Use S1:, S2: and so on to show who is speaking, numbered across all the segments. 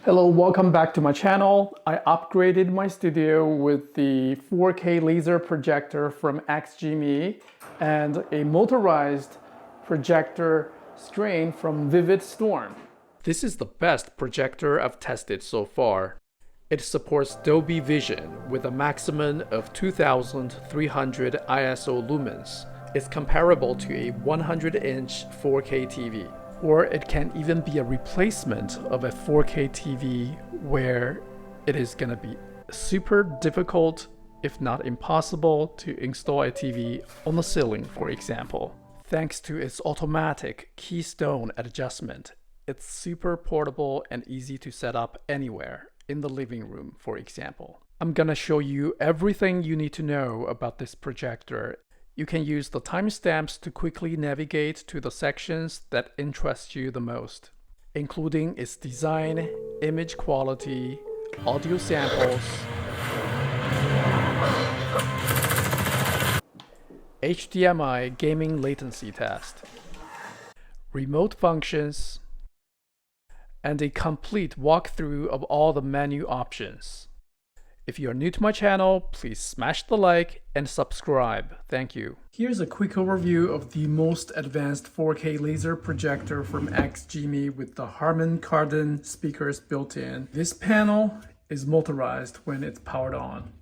S1: Hello, welcome back to my channel. I upgraded my studio with the 4K laser projector from XGIMI and a motorized projector screen from Vivid Storm. This is the best projector I've tested so far. It supports Dolby Vision with a maximum of 2300 ISO lumens. It's comparable to a 100-inch 4K TV. Or it can even be a replacement of a 4K TV where it is going to be super difficult, if not impossible, to install a TV on the ceiling, for example. Thanks to its automatic keystone adjustment, it's super portable and easy to set up anywhere, in the living room, for example. I'm gonna show you everything you need to know about this projector. You can use the timestamps to quickly navigate to the sections that interest you the most, including its design, image quality, audio samples, HDMI gaming latency test, remote functions, and a complete walkthrough of all the menu options. If you are new to my channel, please smash the like and subscribe. Thank you. Here's a quick overview of the most advanced 4K laser projector from XGIMI with the Harman Kardon speakers built in. This panel is motorized when it's powered on,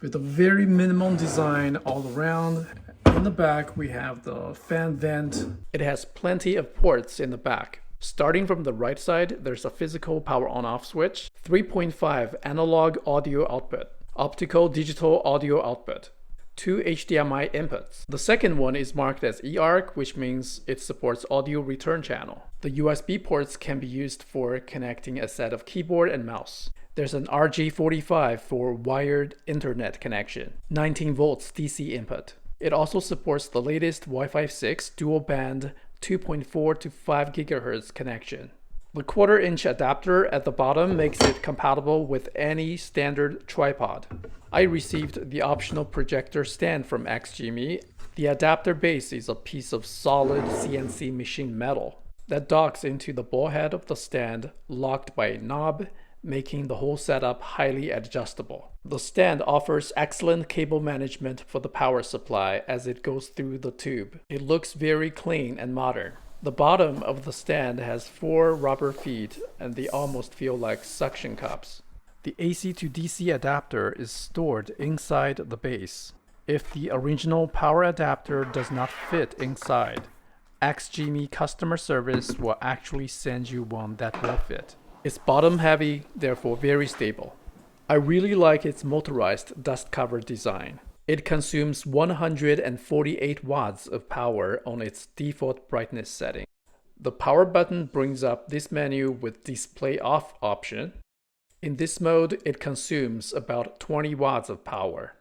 S1: with a very minimal design all around. In the back, we have the fan vent. It has plenty of ports in the back. Starting from the right side, there's a physical power on-off switch, 3.5 analog audio output, optical digital audio output, 2 HDMI inputs. The second one is marked as eARC, which means it supports audio return channel. The USB ports can be used for connecting a set of keyboard and mouse. There's an RJ45 for wired internet connection, 19 volts DC input. It also supports the latest Wi-Fi 6 dual band 2.4 to 5 GHz connection. The 1/4-inch adapter at the bottom makes it compatible with any standard tripod. I received the optional projector stand from XGIMI. The adapter base is a piece of solid CNC machined metal that docks into the ball head of the stand, locked by a knob, making the whole setup highly adjustable. The stand offers excellent cable management for the power supply as it goes through the tube. It looks very clean and modern. The bottom of the stand has 4 rubber feet and they almost feel like suction cups. The AC to DC adapter is stored inside the base. If the original power adapter does not fit inside, XGIMI customer service will actually send you one that will fit. It's bottom heavy, therefore very stable. I really like its motorized dust cover design. It consumes 148 watts of power on its default brightness setting. The power button brings up this menu with display off option. In this mode, it consumes about 20 watts of power.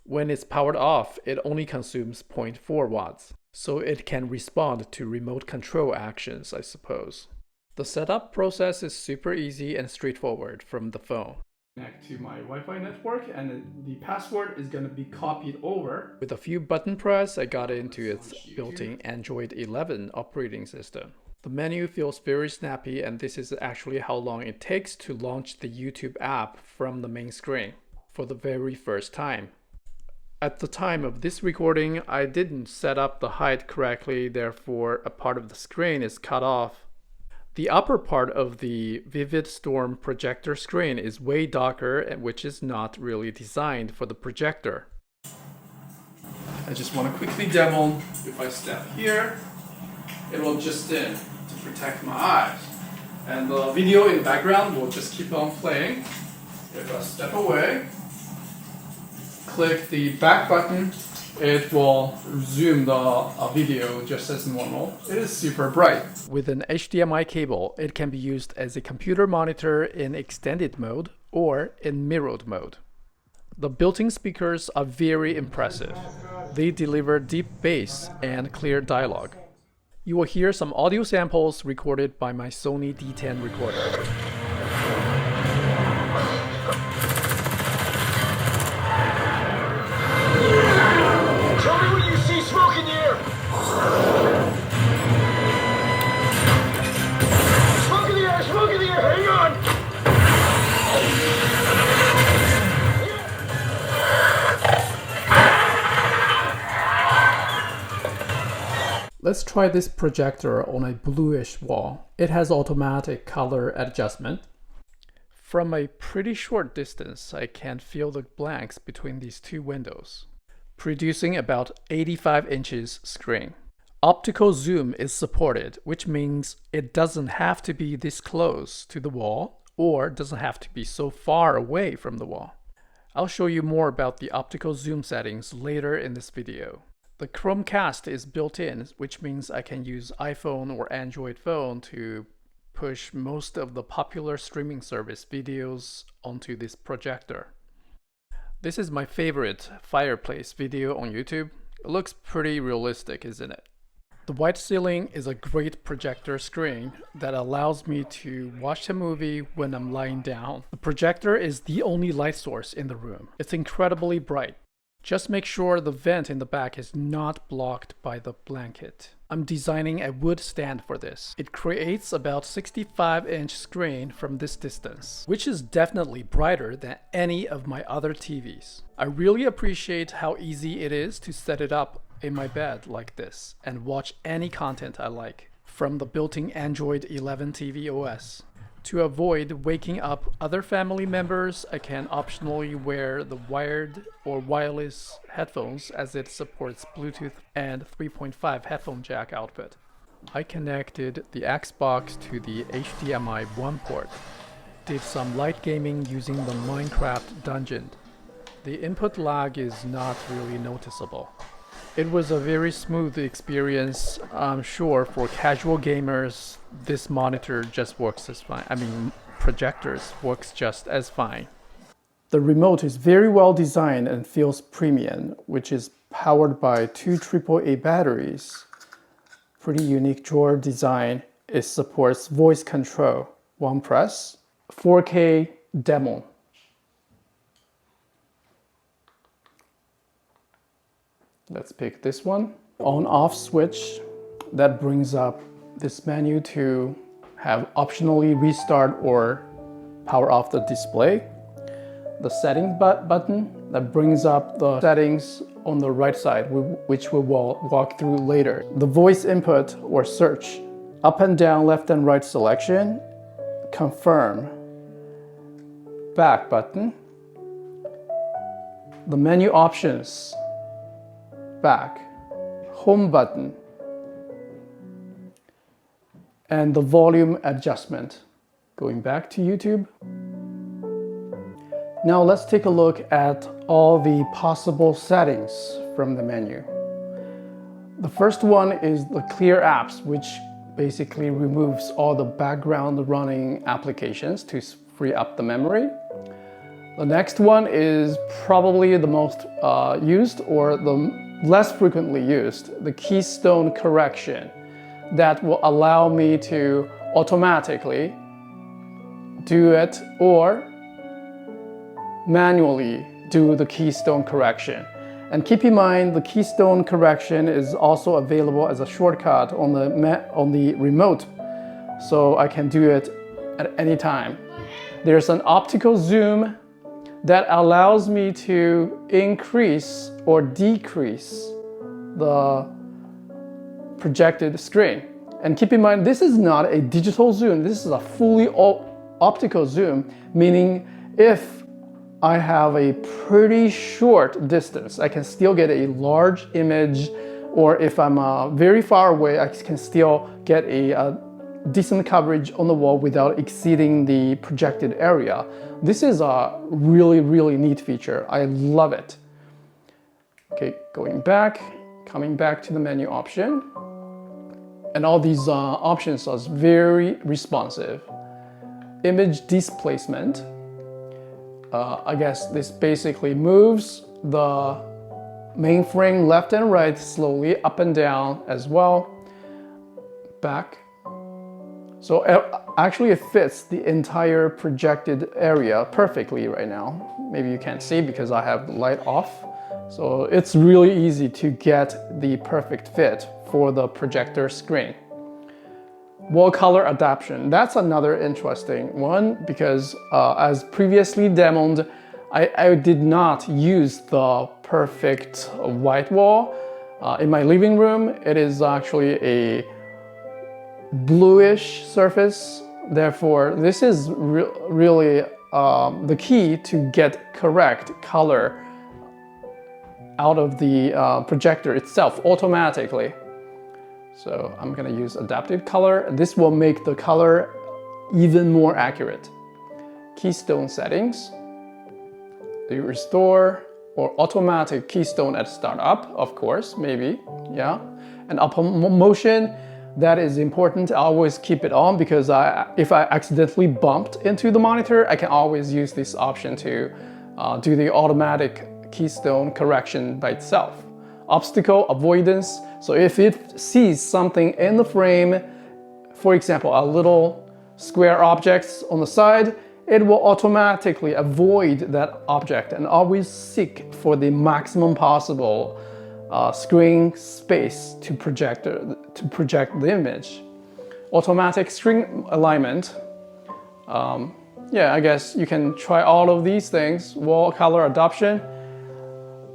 S1: When it's powered off, it only consumes 0.4 watts, so it can respond to remote control actions, I suppose. The setup process is super easy and straightforward from the phone. Connect to my Wi-Fi network and the password is going to be copied over. With a few button press, I got into its built-in Android 11 operating system. The menu feels very snappy, and this is actually how long it takes to launch the YouTube app from the main screen for the very first time. At the time of this recording, I didn't set up the height correctly, therefore a part of the screen is cut off. The upper part of the Vivid Storm projector screen is way darker, which is not really designed for the projector. I just want to quickly demo. If I step here, it will just dim to protect my eyes. And the video in the background will just keep on playing. If I step away, click the back button, it will resume the video just as normal. It is super bright. With an HDMI cable, it can be used as a computer monitor in extended mode or in mirrored mode. The built-in speakers are very impressive. They deliver deep bass and clear dialogue. You will hear some audio samples recorded by my Sony D10 recorder.
S2: Smoke in the air, hang on!
S1: Let's try this projector on a bluish wall. It has automatic color adjustment. From a pretty short distance, I can feel the blanks between these two windows, producing about 85 inches screen. Optical zoom is supported, which means it doesn't have to be this close to the wall or doesn't have to be so far away from the wall. I'll show you more about the optical zoom settings later in this video. The Chromecast is built in, which means I can use iPhone or Android phone to push most of the popular streaming service videos onto this projector. This is my favorite fireplace video on YouTube. It looks pretty realistic, isn't it? The white ceiling is a great projector screen that allows me to watch a movie when I'm lying down. The projector is the only light source in the room. It's incredibly bright. Just make sure the vent in the back is not blocked by the blanket. I'm designing a wood stand for this. It creates about 65-inch screen from this distance, which is definitely brighter than any of my other TVs. I really appreciate how easy it is to set it up in my bed like this and watch any content I like from the built-in Android 11 TV OS. To avoid waking up other family members, I can optionally wear the wired or wireless headphones as it supports Bluetooth and 3.5 headphone jack output. I connected the Xbox to the HDMI 1 port. Did some light gaming using the Minecraft dungeon. The input lag is not really noticeable. It was a very smooth experience. I'm sure for casual gamers, this monitor just works as fine. I mean, projectors works just as fine. The remote is very well designed and feels premium, which is powered by two AAA batteries. Pretty unique drawer design. It supports voice control. One press, 4K demo. Let's pick this one. On-off switch that brings up this menu to have optionally restart or power off the display. The settings button that brings up the settings on the right side, which we will walk through later. The voice input or search, up and down, left and right selection, confirm, back button, the menu options, back, home button, and the volume adjustment. Going back to YouTube. Now let's take a look at all the possible settings from the menu. The first one is the clear apps, which basically removes all the background running applications to free up the memory. The next one is probably the most used or the less frequently used, the keystone correction, that will allow me to automatically do it or manually do the keystone correction. And keep in mind, the keystone correction is also available as a shortcut on the remote, so I can do it at any time. There's an optical zoom that allows me to increase or decrease the projected screen. And keep in mind, this is not a digital zoom, this is a fully optical zoom, meaning if I have a pretty short distance, I can still get a large image, or if I'm very far away, I can still get a decent coverage on the wall without exceeding the projected area. This is a really, really neat feature. I love it. Okay, coming back to the menu option. And all these options are very responsive. Image displacement. I guess this basically moves the main frame left and right slowly, up and down as well. Back. So actually it fits the entire projected area perfectly right now. Maybe you can't see because I have the light off. So it's really easy to get the perfect fit for the projector screen. Wall color adaptation, that's another interesting one because as previously demoed, I did not use the perfect white wall. In my living room, it is actually a bluish surface. Therefore, this is really the key to get correct color out of the projector itself automatically. So I'm gonna use adaptive color. This will make the color even more accurate. Keystone settings. Do you restore or automatic keystone at startup? Of course, maybe, yeah. And up motion, that is important. I always keep it on because if I accidentally bumped into the monitor, I can always use this option to do the automatic keystone correction by itself. Obstacle avoidance. So if it sees something in the frame, for example, a little square objects on the side, it will automatically avoid that object and always seek for the maximum possible screen space to project the image. Automatic screen alignment. Yeah, I guess you can try all of these things. Wall color adoption.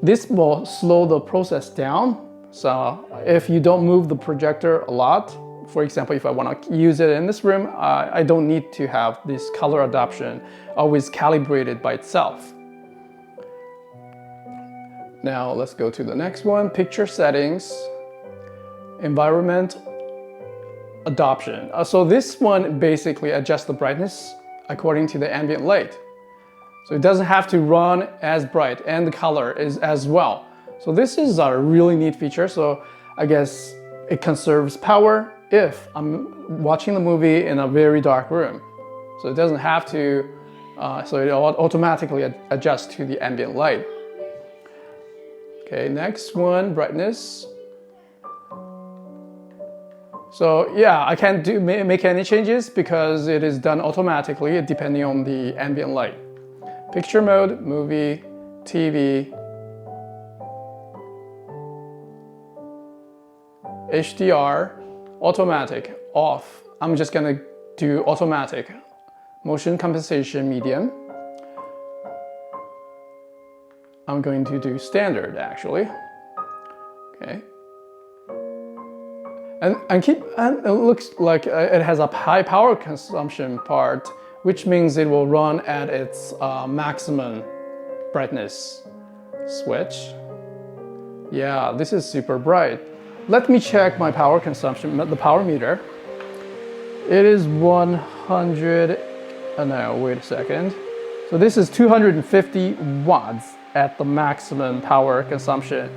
S1: This will slow the process down. So if you don't move the projector a lot, for example, if I want to use it in this room, I don't need to have this color adoption always calibrated by itself. Now let's go to the next one, picture settings, environment adoption. So this one basically adjusts the brightness according to the ambient light. So it doesn't have to run as bright and the color is as well. So this is a really neat feature. So I guess it conserves power if I'm watching the movie in a very dark room. So it doesn't have to, so it automatically adjusts to the ambient light. Okay, next one, brightness. So yeah, I can't make any changes because it is done automatically depending on the ambient light. Picture mode, movie, TV, HDR, automatic, off. I'm just gonna do automatic. Motion compensation, medium. I'm going to do standard actually. Okay. And it looks like it has a high power consumption part, which means it will run at its maximum brightness. Switch. Yeah, this is super bright. Let me check my power consumption, the power meter. It is 100, no, wait a second. So this is 250 watts at the maximum power consumption.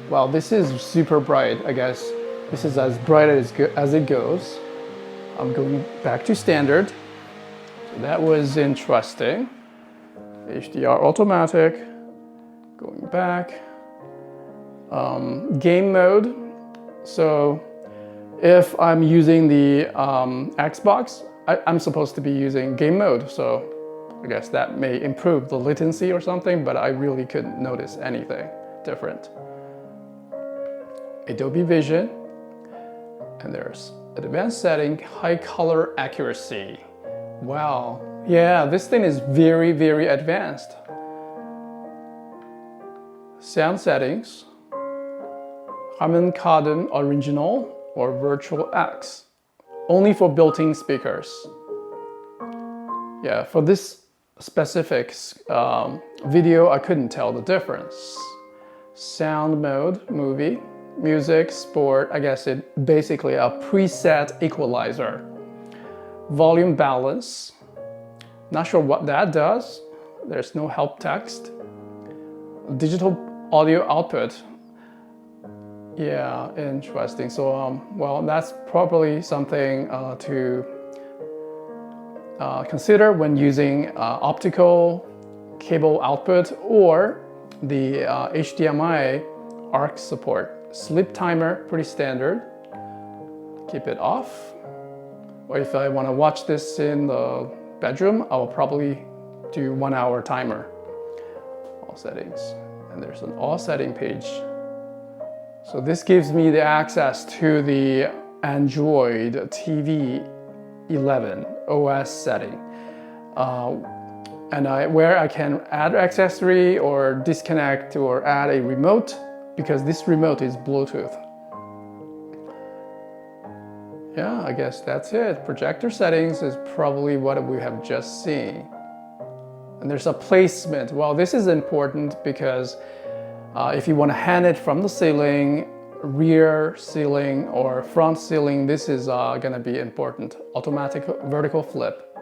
S1: Wow, this is super bright, I guess. This is as bright as it goes. I'm going back to standard. So that was interesting. HDR automatic, going back. Game mode. So if I'm using the Xbox, I'm supposed to be using game mode. So I guess that may improve the latency or something, but I really couldn't notice anything different. Dolby Vision, and there's advanced setting, high color accuracy. Wow, yeah, this thing is very, very advanced. Sound settings, Harman Kardon Original or Virtual X, only for built-in speakers. Yeah, for this specific video, I couldn't tell the difference. Sound mode, movie, music, sport, I guess it basically a preset equalizer. Volume balance, not sure what that does. There's no help text. Digital audio output. Yeah, interesting. So, well, that's probably something to consider when using optical cable output or the HDMI ARC support. Sleep timer, pretty standard. Keep it off. Or if I want to watch this in the bedroom, I will probably do 1 hour timer. All settings. And there's an all setting page. So this gives me the access to the Android TV 11 OS setting. Where I can add accessory or disconnect or add a remote because this remote is Bluetooth. Yeah, I guess that's it. Projector settings is probably what we have just seen. And there's a placement. Well, this is important because if you want to hang it from the ceiling, rear ceiling, or front ceiling, this is going to be important. Automatic vertical flip.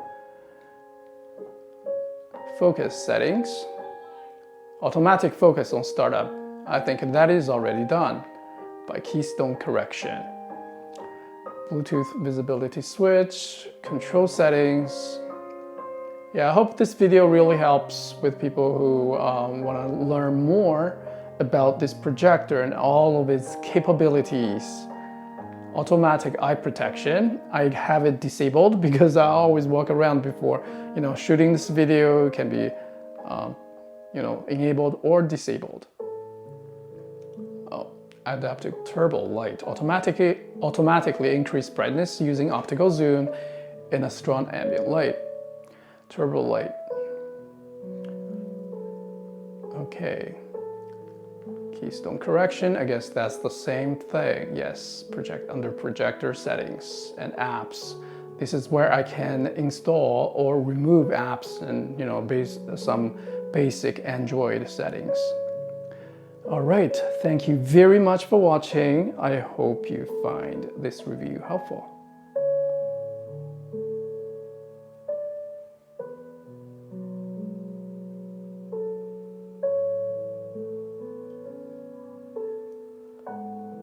S1: Focus settings. Automatic focus on startup. I think that is already done by keystone correction. Bluetooth visibility switch, control settings. Yeah, I hope this video really helps with people who want to learn more about this projector and all of its capabilities. Automatic eye protection. I have it disabled because I always walk around before, shooting this video. It can be, enabled or disabled. Adaptive turbo light. Automatically increase brightness using optical zoom in a strong ambient light. Turbo light. Okay. Keystone correction, I guess that's the same thing. Yes, under projector settings and apps. This is where I can install or remove apps and some basic Android settings. All right, thank you very much for watching. I hope you find this review helpful.